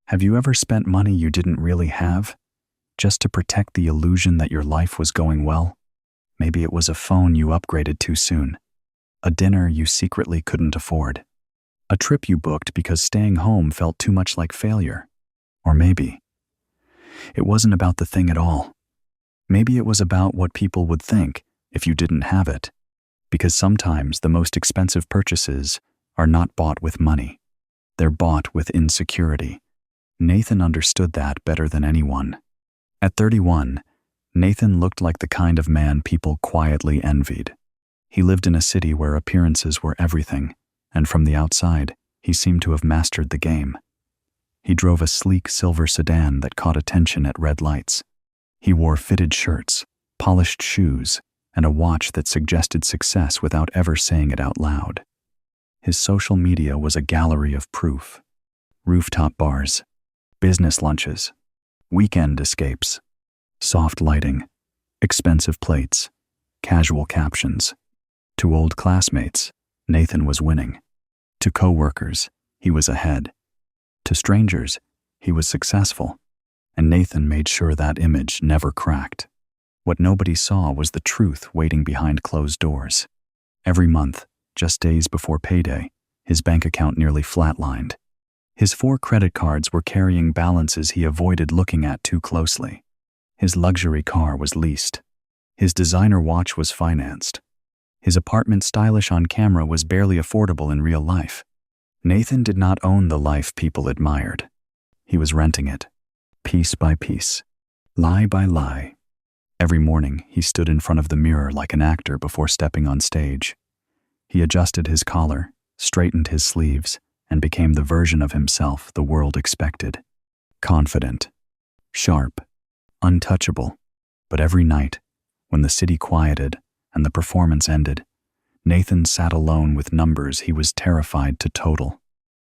Have you ever spent money you didn't really have, just to protect the illusion that your life was going well? Maybe it was a phone you upgraded too soon, a dinner you secretly couldn't afford, a trip you booked because staying home felt too much like failure. Or maybe it wasn't about the thing at all. Maybe it was about what people would think if you didn't have it, because sometimes the most expensive purchases are not bought with money. They're bought with insecurity. Nathan understood that better than anyone. At 31, Nathan looked like the kind of man people quietly envied. He lived in a city where appearances were everything, and from the outside, he seemed to have mastered the game. He drove a sleek silver sedan that caught attention at red lights. He wore fitted shirts, polished shoes, and a watch that suggested success without ever saying it out loud. His social media was a gallery of proof. Rooftop bars, business lunches, weekend escapes, soft lighting, expensive plates, casual captions. To old classmates, Nathan was winning. To coworkers, he was ahead. To strangers, he was successful. And Nathan made sure that image never cracked. What nobody saw was the truth waiting behind closed doors. Every month, just days before payday, his bank account nearly flatlined. His 4 credit cards were carrying balances he avoided looking at too closely. His luxury car was leased. His designer watch was financed. His apartment, stylish on camera, was barely affordable in real life. Nathan did not own the life people admired. He was renting it, piece by piece, lie by lie. Every morning, he stood in front of the mirror like an actor before stepping on stage. He adjusted his collar, straightened his sleeves, and became the version of himself the world expected. Confident, sharp, untouchable. But every night, when the city quieted and the performance ended, Nathan sat alone with numbers he was terrified to total.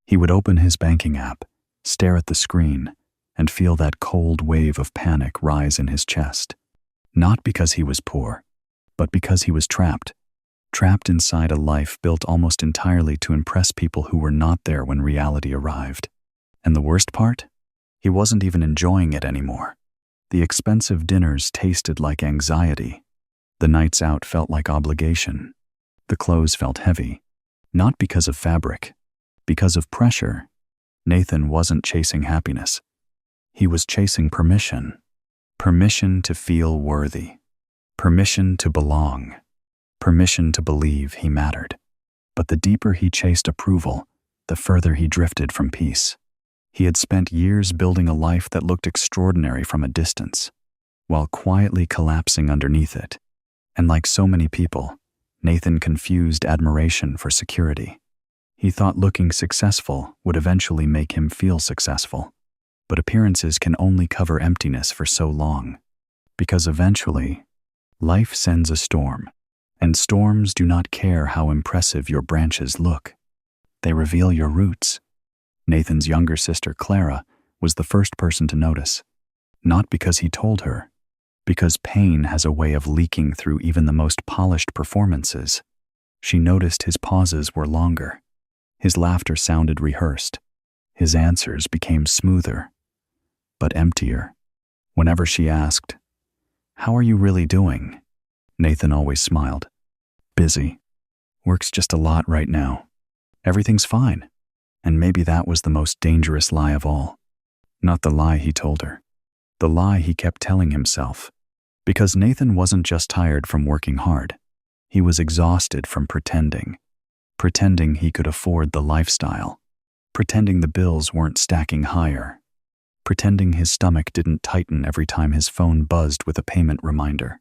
He would open his banking app, stare at the screen, and feel that cold wave of panic rise in his chest. Not because he was poor, but because he was trapped inside a life built almost entirely to impress people who were not there when reality arrived. And the worst part? He wasn't even enjoying it anymore. The expensive dinners tasted like anxiety. The nights out felt like obligation. The clothes felt heavy, not because of fabric, because of pressure. Nathan wasn't chasing happiness. He was chasing permission. Permission to feel worthy. Permission to belong. Permission to believe he mattered. But the deeper he chased approval, the further he drifted from peace. He had spent years building a life that looked extraordinary from a distance, while quietly collapsing underneath it. And like so many people, Nathan confused admiration for security. He thought looking successful would eventually make him feel successful. But appearances can only cover emptiness for so long. Because eventually, life sends a storm. And storms do not care how impressive your branches look. They reveal your roots. Nathan's younger sister, Clara, was the first person to notice. Not because he told her, because pain has a way of leaking through even the most polished performances. She noticed his pauses were longer. His laughter sounded rehearsed. His answers became smoother, but emptier. Whenever she asked, "How are you really doing?" Nathan always smiled. "Busy. Work's just a lot right now. Everything's fine." And maybe that was the most dangerous lie of all. Not the lie he told her. The lie he kept telling himself. Because Nathan wasn't just tired from working hard. He was exhausted from pretending. Pretending he could afford the lifestyle. Pretending the bills weren't stacking higher. Pretending his stomach didn't tighten every time his phone buzzed with a payment reminder.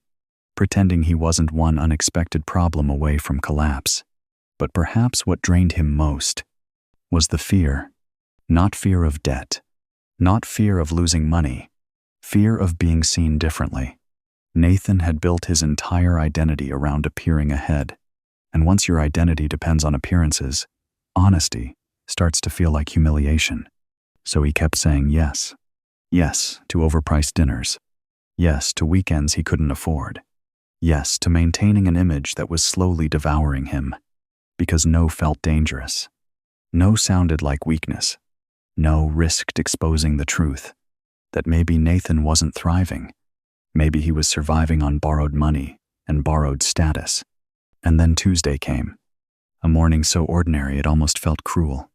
Pretending he wasn't one unexpected problem away from collapse. But perhaps what drained him most was the fear. Not fear of debt. Not fear of losing money. Fear of being seen differently. Nathan had built his entire identity around appearing ahead. And once your identity depends on appearances, honesty starts to feel like humiliation. So he kept saying yes. Yes to overpriced dinners. Yes to weekends he couldn't afford. Yes to maintaining an image that was slowly devouring him. Because no felt dangerous. No sounded like weakness. No, risked exposing the truth. That maybe Nathan wasn't thriving. Maybe he was surviving on borrowed money and borrowed status. And then Tuesday came. A morning so ordinary it almost felt cruel.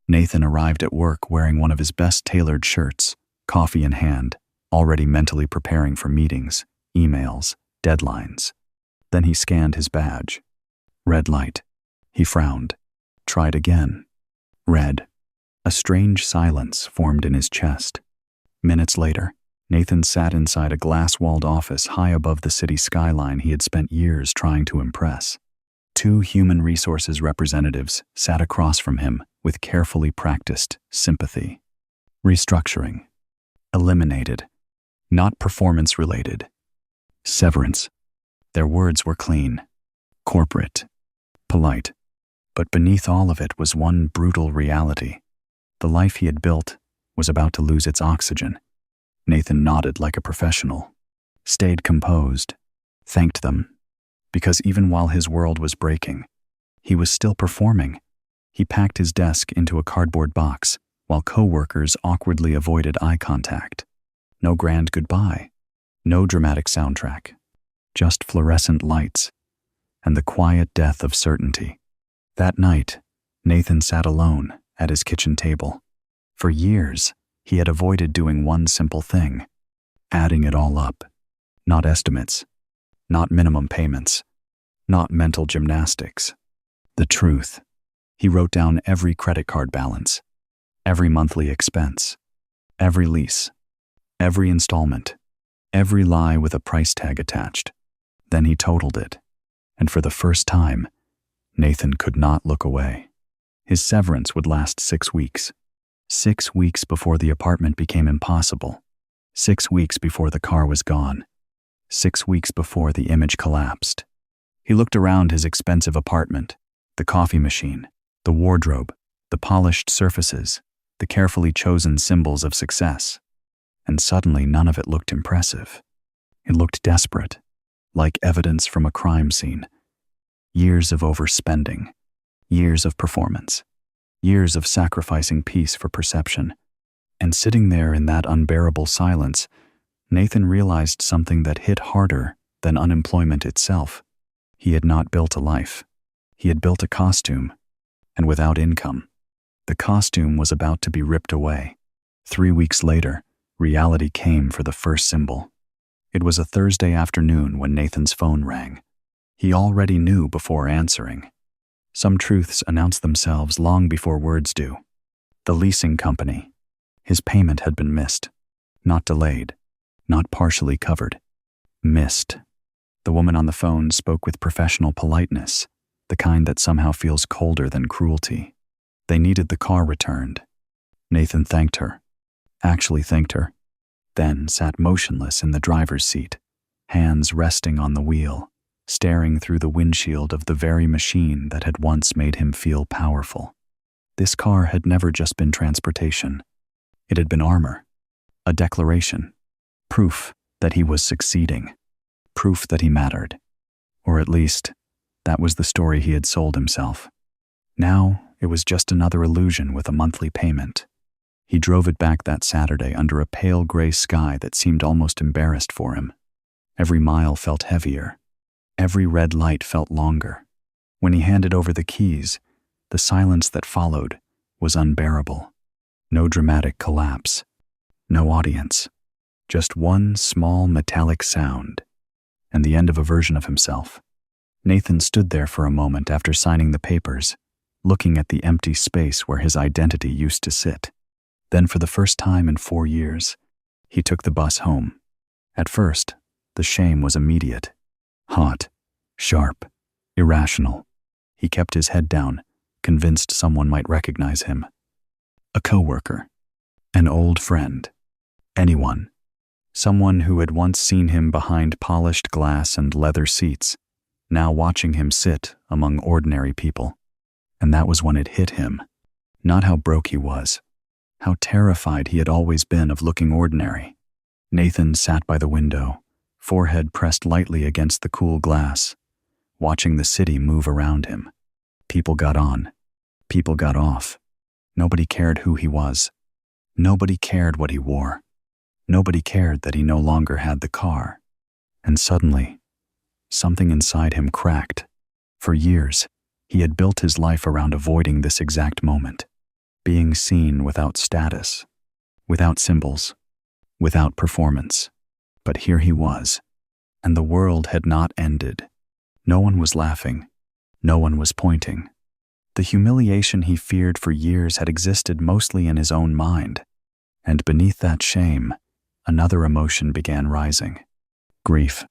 Nathan arrived at work wearing one of his best tailored shirts, coffee in hand, already mentally preparing for meetings, emails, deadlines. Then he scanned his badge. Red light. He frowned. Tried again. Red. A strange silence formed in his chest. Minutes later, Nathan sat inside a glass-walled office high above the city skyline he had spent years trying to impress. Two human resources representatives sat across from him with carefully practiced sympathy. Restructuring. Eliminated. Not performance-related. Severance. Their words were clean, corporate, polite. But beneath all of it was one brutal reality. The life he had built was about to lose its oxygen. Nathan nodded like a professional, stayed composed, thanked them, because even while his world was breaking, he was still performing. He packed his desk into a cardboard box while coworkers awkwardly avoided eye contact. No grand goodbye, no dramatic soundtrack, just fluorescent lights and the quiet death of certainty. That night, Nathan sat alone at his kitchen table. For years, he had avoided doing one simple thing, adding it all up. Not estimates, not minimum payments, not mental gymnastics. The truth. He wrote down every credit card balance, every monthly expense, every lease, every installment, every lie with a price tag attached. Then he totaled it, and for the first time, Nathan could not look away. His severance would last 6 weeks. 6 weeks before the apartment became impossible. 6 weeks before the car was gone. 6 weeks before the image collapsed. He looked around his expensive apartment, the coffee machine, the wardrobe, the polished surfaces, the carefully chosen symbols of success. And suddenly none of it looked impressive. It looked desperate, like evidence from a crime scene. Years of overspending, years of performance, years of sacrificing peace for perception. And sitting there in that unbearable silence, Nathan realized something that hit harder than unemployment itself. He had not built a life. He had built a costume, and without income. The costume was about to be ripped away. 3 weeks later, reality came for the first symbol. It was a Thursday afternoon when Nathan's phone rang. He already knew before answering. Some truths announce themselves long before words do. The leasing company. His payment had been missed. Not delayed. Not partially covered. Missed. The woman on the phone spoke with professional politeness, the kind that somehow feels colder than cruelty. They needed the car returned. Nathan thanked her. Actually thanked her. Then sat motionless in the driver's seat, hands resting on the wheel, staring through the windshield of the very machine that had once made him feel powerful. This car had never just been transportation. It had been armor, a declaration, proof that he was succeeding, proof that he mattered. Or at least, that was the story he had sold himself. Now, it was just another illusion with a monthly payment. He drove it back that Saturday under a pale gray sky that seemed almost embarrassed for him. Every mile felt heavier. Every red light felt longer. When he handed over the keys, the silence that followed was unbearable. No dramatic collapse. No audience. Just one small metallic sound, and the end of a version of himself. Nathan stood there for a moment after signing the papers, looking at the empty space where his identity used to sit. Then for the first time in 4 years, he took the bus home. At first, the shame was immediate. Hot, sharp, irrational. He kept his head down, convinced someone might recognize him. A coworker, an old friend, anyone. Someone who had once seen him behind polished glass and leather seats, now watching him sit among ordinary people. And that was when it hit him. Not how broke he was, how terrified he had always been of looking ordinary. Nathan sat by the window, forehead pressed lightly against the cool glass, watching the city move around him. People got on. People got off. Nobody cared who he was. Nobody cared what he wore. Nobody cared that he no longer had the car. And suddenly, something inside him cracked. For years, he had built his life around avoiding this exact moment, being seen without status, without symbols, without performance. But here he was, and the world had not ended. No one was laughing. No one was pointing. The humiliation he feared for years had existed mostly in his own mind, and beneath that shame, another emotion began rising. Grief.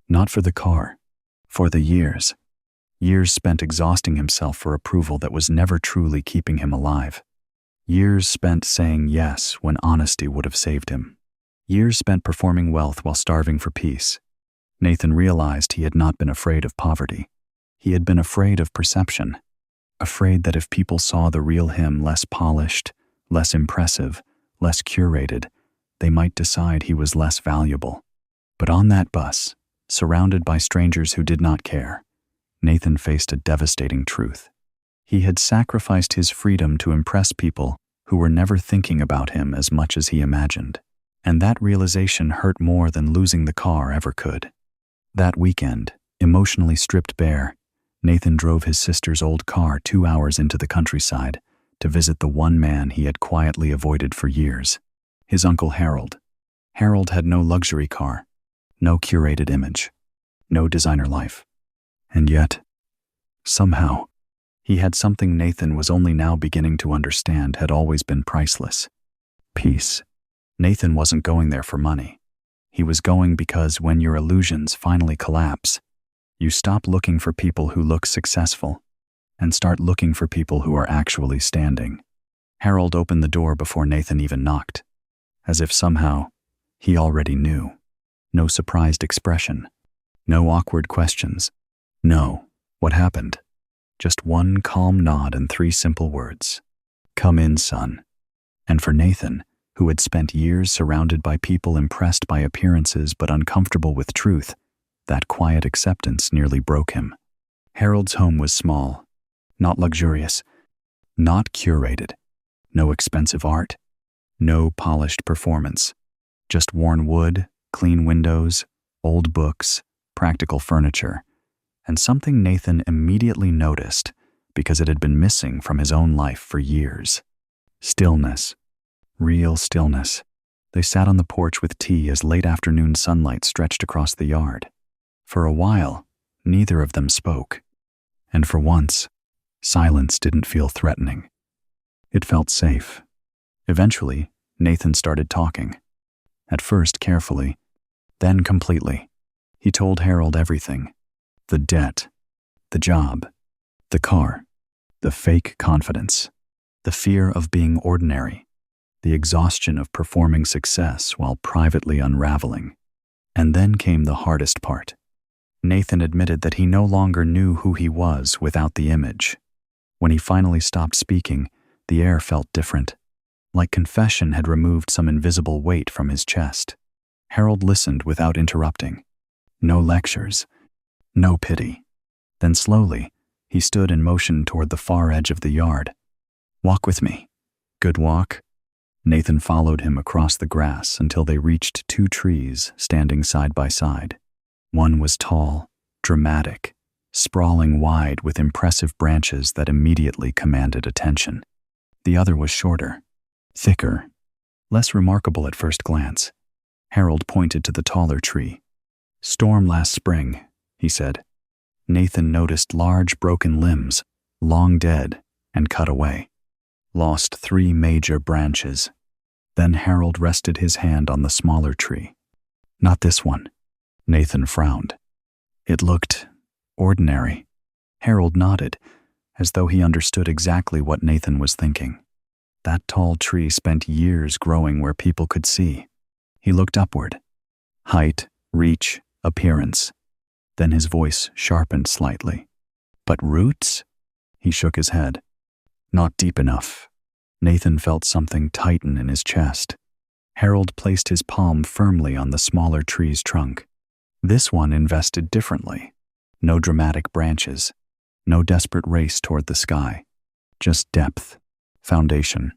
Not for the car, for the years. Years spent exhausting himself for approval that was never truly keeping him alive. Years spent saying yes when honesty would have saved him. Years spent performing wealth while starving for peace. Nathan realized he had not been afraid of poverty. He had been afraid of perception. Afraid that if people saw the real him less polished, less impressive, less curated, they might decide he was less valuable. But on that bus, surrounded by strangers who did not care, Nathan faced a devastating truth. He had sacrificed his freedom to impress people who were never thinking about him as much as he imagined. And that realization hurt more than losing the car ever could. That weekend, emotionally stripped bare, Nathan drove his sister's old car 2 hours into the countryside to visit the one man he had quietly avoided for years, his Uncle Harold. Harold had no luxury car, no curated image, no designer life. And yet, somehow, he had something Nathan was only now beginning to understand had always been priceless: peace. Nathan wasn't going there for money. He was going because when your illusions finally collapse, you stop looking for people who look successful and start looking for people who are actually standing. Harold opened the door before Nathan even knocked, as if somehow he already knew. No surprised expression, no awkward questions. No, what happened? Just one calm nod and 3 simple words: "Come in, son." And for Nathan, who had spent years surrounded by people impressed by appearances but uncomfortable with truth, that quiet acceptance nearly broke him. Harold's home was small, not luxurious, not curated, no expensive art, no polished performance, just worn wood, clean windows, old books, practical furniture, and something Nathan immediately noticed because it had been missing from his own life for years: stillness. Real stillness. They sat on the porch with tea as late afternoon sunlight stretched across the yard. For a while, neither of them spoke. And for once, silence didn't feel threatening. It felt safe. Eventually, Nathan started talking. At first carefully, then completely. He told Harold everything: the debt, the job, the car, the fake confidence, the fear of being ordinary, the exhaustion of performing success while privately unraveling. And then came the hardest part. Nathan admitted that he no longer knew who he was without the image. When he finally stopped speaking, the air felt different, like confession had removed some invisible weight from his chest. Harold listened without interrupting. No lectures, no pity. Then slowly, he stood and motioned toward the far edge of the yard. "Walk with me." "Good walk." Nathan followed him across the grass until they reached 2 trees standing side by side. One was tall, dramatic, sprawling wide with impressive branches that immediately commanded attention. The other was shorter, thicker, less remarkable at first glance. Harold pointed to the taller tree. "Storm last spring," he said. Nathan noticed large broken limbs, long dead and cut away. Lost 3 major branches. Then Harold rested his hand on the smaller tree. "Not this one." Nathan frowned. It looked ordinary. Harold nodded, as though he understood exactly what Nathan was thinking. That tall tree spent years growing where people could see. He looked upward. Height, reach, appearance. Then his voice sharpened slightly. "But roots?" He shook his head. "Not deep enough." Nathan felt something tighten in his chest. Harold placed his palm firmly on the smaller tree's trunk. This one invested differently. No dramatic branches, no desperate race toward the sky. Just depth, foundation,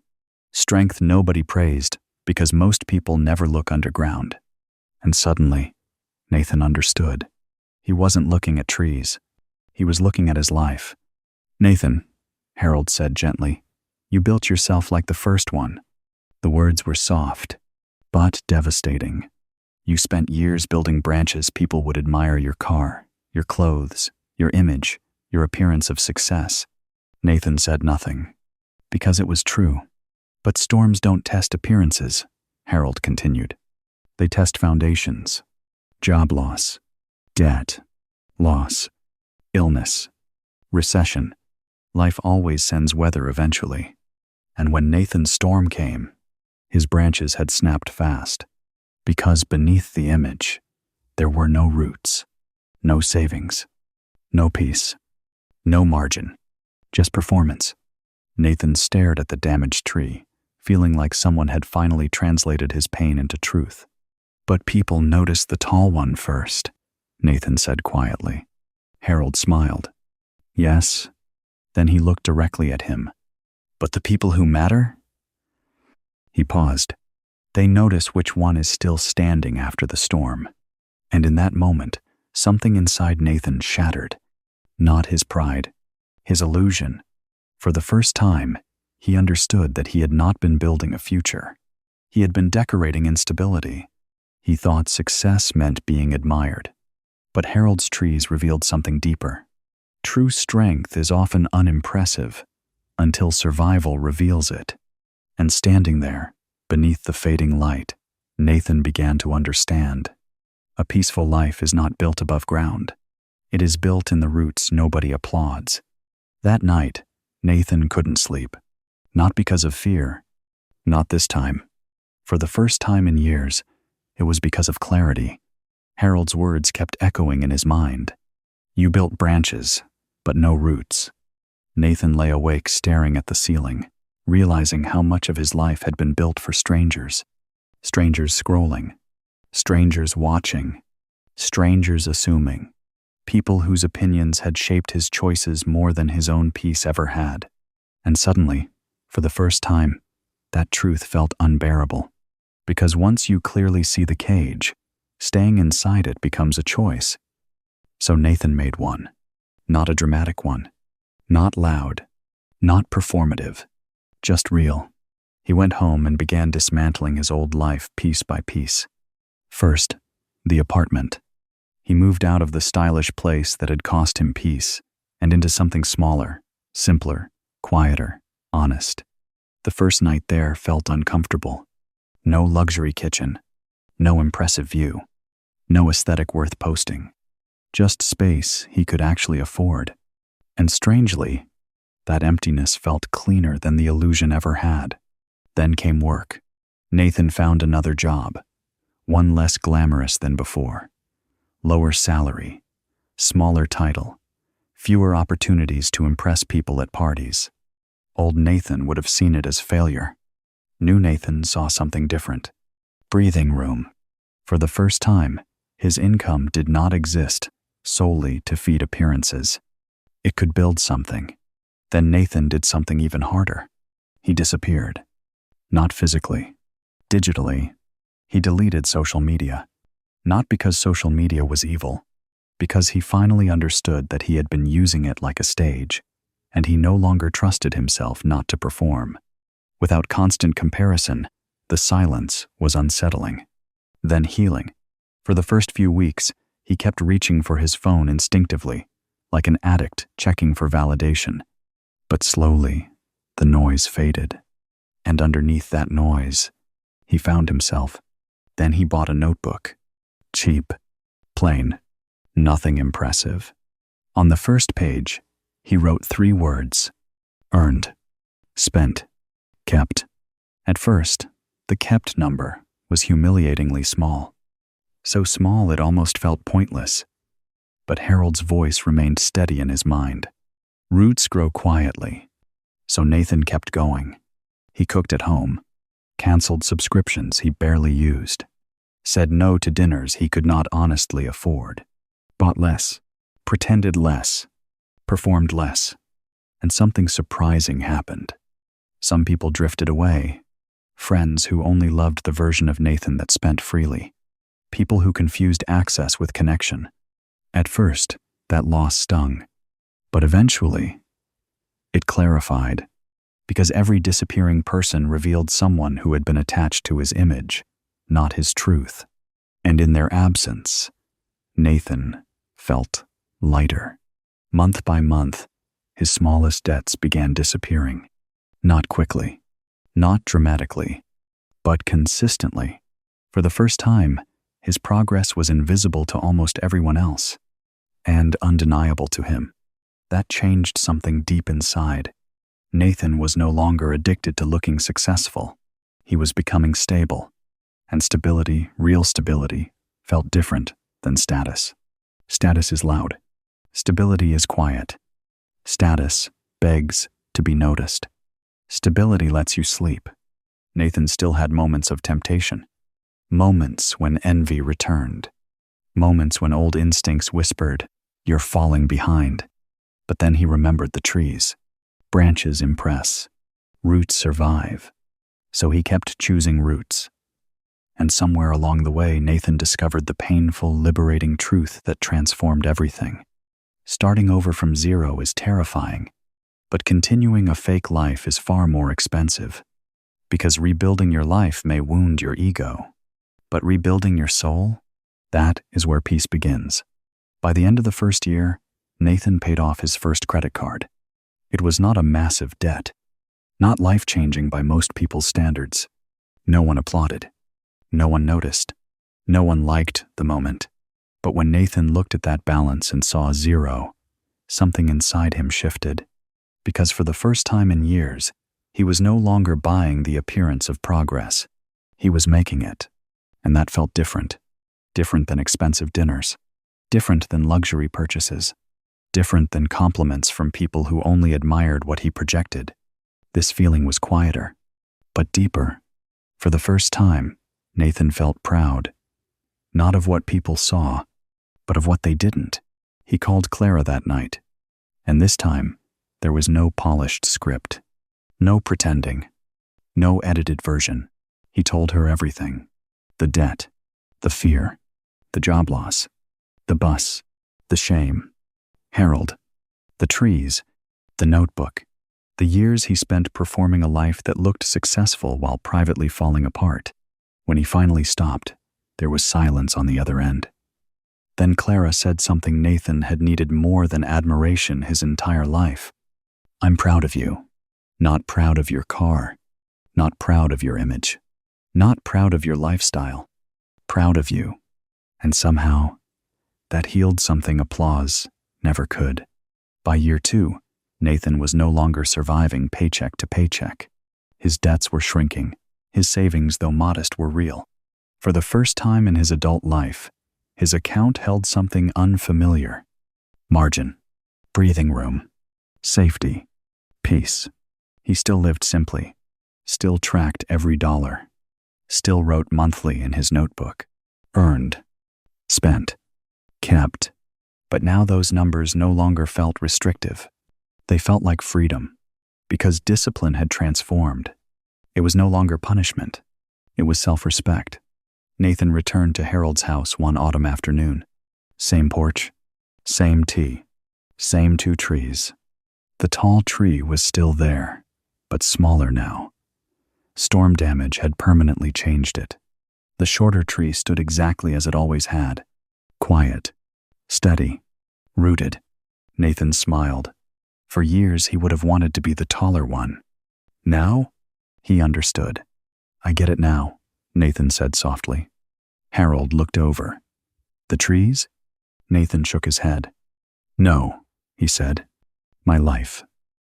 Strength nobody praised, because most people never look underground. And suddenly, Nathan understood. He wasn't looking at trees. He was looking at his life. "Nathan," Harold said gently, "you built yourself like the first one." The words were soft, but devastating. "You spent years building branches people would admire: your car, your clothes, your image, your appearance of success." Nathan said nothing, because it was true. "But storms don't test appearances," Harold continued. "They test foundations. Job loss, debt, loss, illness, recession. Life always sends weather eventually." And when Nathan's storm came, his branches had snapped fast, because beneath the image, there were no roots, no savings, no peace, no margin, just performance. Nathan stared at the damaged tree, feeling like someone had finally translated his pain into truth. "But people notice the tall one first," Nathan said quietly. Harold smiled. "Yes." Then he looked directly at him. "But the people who matter?" He paused. "They notice which one is still standing after the storm." And in that moment, something inside Nathan shattered. Not his pride, his illusion. For the first time, he understood that he had not been building a future. He had been decorating instability. He thought success meant being admired. But Harold's trees revealed something deeper. True strength is often unimpressive until survival reveals it. And standing there, beneath the fading light, Nathan began to understand. A peaceful life is not built above ground. It is built in the roots nobody applauds. That night, Nathan couldn't sleep. Not because of fear. Not this time. For the first time in years, it was because of clarity. Harold's words kept echoing in his mind. "You built branches, but no roots." Nathan lay awake staring at the ceiling, realizing how much of his life had been built for strangers. Strangers scrolling. Strangers watching. Strangers assuming. People whose opinions had shaped his choices more than his own peace ever had. And suddenly, for the first time, that truth felt unbearable. Because once you clearly see the cage, staying inside it becomes a choice. So Nathan made one. Not a dramatic one. Not loud. Not performative. Just real. He went home and began dismantling his old life piece by piece. First, the apartment. He moved out of the stylish place that had cost him peace and into something smaller, simpler, quieter, honest. The first night there felt uncomfortable. No luxury kitchen. No impressive view. No aesthetic worth posting. Just space he could actually afford. And strangely, that emptiness felt cleaner than the illusion ever had. Then came work. Nathan found another job, one less glamorous than before. Lower salary, smaller title, fewer opportunities to impress people at parties. Old Nathan would have seen it as failure. New Nathan saw something different. Breathing room. For the first time, his income did not exist solely to feed appearances. It could build something. Then Nathan did something even harder. He disappeared. Not physically. Digitally. He deleted social media. Not because social media was evil, because he finally understood that he had been using it like a stage, and he no longer trusted himself not to perform. Without constant comparison, the silence was unsettling. Then healing. For the first few weeks, he kept reaching for his phone instinctively, like an addict checking for validation. But slowly, the noise faded. And underneath that noise, he found himself. Then he bought a notebook. Cheap, plain, nothing impressive. On the first page, he wrote 3 words: earned, spent, kept. At first, the kept number was humiliatingly small. So small it almost felt pointless. But Harold's voice remained steady in his mind. Roots grow quietly. So Nathan kept going. He cooked at home, canceled subscriptions he barely used, said no to dinners he could not honestly afford, bought less, pretended less, performed less, and something surprising happened. Some people drifted away, Friends who only loved the version of Nathan that spent freely. People who confused access with connection. At first, that loss stung. But eventually, it clarified. Because every disappearing person revealed someone who had been attached to his image, not his truth. And in their absence, Nathan felt lighter. Month by month, his smallest debts began disappearing. Not quickly, not dramatically, but consistently. For the first time, his progress was invisible to almost everyone else, and undeniable to him. That changed something deep inside. Nathan was no longer addicted to looking successful. He was becoming stable, and stability, real stability, felt different than status. Status is loud. Stability is quiet. Status begs to be noticed. Stability lets you sleep. Nathan still had moments of temptation. Moments when envy returned. Moments when old instincts whispered, "You're falling behind." But then he remembered the trees. Branches impress. Roots survive. So he kept choosing roots. And somewhere along the way, Nathan discovered the painful, liberating truth that transformed everything. Starting over from zero is terrifying, but continuing a fake life is far more expensive. Because rebuilding your life may wound your ego. But rebuilding your soul, that is where peace begins. By the end of the first year, Nathan paid off his first credit card. It was not a massive debt, not life-changing by most people's standards. No one applauded. No one noticed. No one liked the moment. But when Nathan looked at that balance and saw zero, something inside him shifted. Because for the first time in years, he was no longer buying the appearance of progress. He was making it. And that felt different. Different than expensive dinners. Different than luxury purchases. Different than compliments from people who only admired what he projected. This feeling was quieter, but deeper. For the first time, Nathan felt proud. Not of what people saw, but of what they didn't. He called Clara that night. And this time, there was no polished script. No pretending. No edited version. He told her everything. The debt. The fear. The job loss. The bus. The shame. Harold. The trees. The notebook. The years he spent performing a life that looked successful while privately falling apart. When he finally stopped, there was silence on the other end. Then Clara said something Nathan had needed more than admiration his entire life. "I'm proud of you. Not proud of your car. Not proud of your image. Not proud of your lifestyle. Proud of you." And somehow, that healed something applause never could. By year 2, Nathan was no longer surviving paycheck to paycheck. His debts were shrinking. His savings, though modest, were real. For the first time in his adult life, his account held something unfamiliar. Margin. Breathing room. Safety. Peace. He still lived simply. Still tracked every dollar. Still wrote monthly in his notebook. Earned. Spent. Kept. But now those numbers no longer felt restrictive. They felt like freedom. Because discipline had transformed. It was no longer punishment. It was self-respect. Nathan returned to Harold's house one autumn afternoon. Same porch. Same tea. Same 2 trees. The tall tree was still there, but smaller now. Storm damage had permanently changed it. The shorter tree stood exactly as it always had. Quiet. Steady. Rooted. Nathan smiled. For years he would have wanted to be the taller one. Now, he understood. "I get it now," Nathan said softly. Harold looked over. "The trees?" Nathan shook his head. "No," he said. "My life."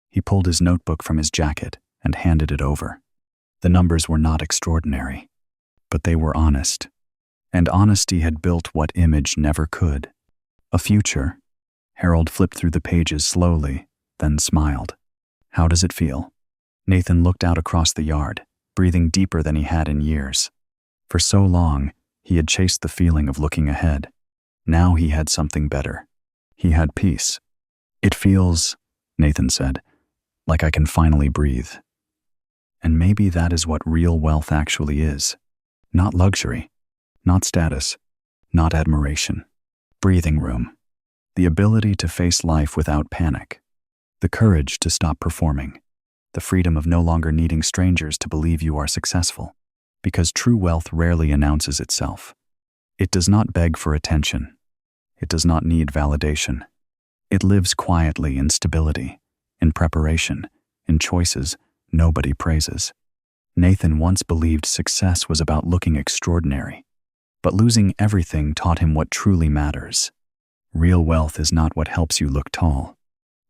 He pulled his notebook from his jacket and handed it over. The numbers were not extraordinary, but they were honest. And honesty had built what image never could. A future. Harold flipped through the pages slowly, then smiled. "How does it feel?" Nathan looked out across the yard, breathing deeper than he had in years. For so long, he had chased the feeling of looking ahead. Now he had something better. He had peace. "It feels," Nathan said, "like I can finally breathe." And maybe that is what real wealth actually is. Not luxury, not status, not admiration. Breathing room. The ability to face life without panic. The courage to stop performing. The freedom of no longer needing strangers to believe you are successful. Because true wealth rarely announces itself. It does not beg for attention. It does not need validation. It lives quietly in stability, in preparation, in choices nobody praises. Nathan once believed success was about looking extraordinary, but losing everything taught him what truly matters. Real wealth is not what helps you look tall.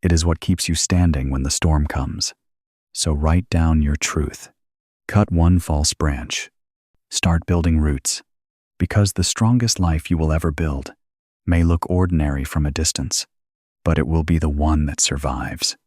It is what keeps you standing when the storm comes. So write down your truth. Cut one false branch. Start building roots. Because the strongest life you will ever build may look ordinary from a distance, but it will be the one that survives.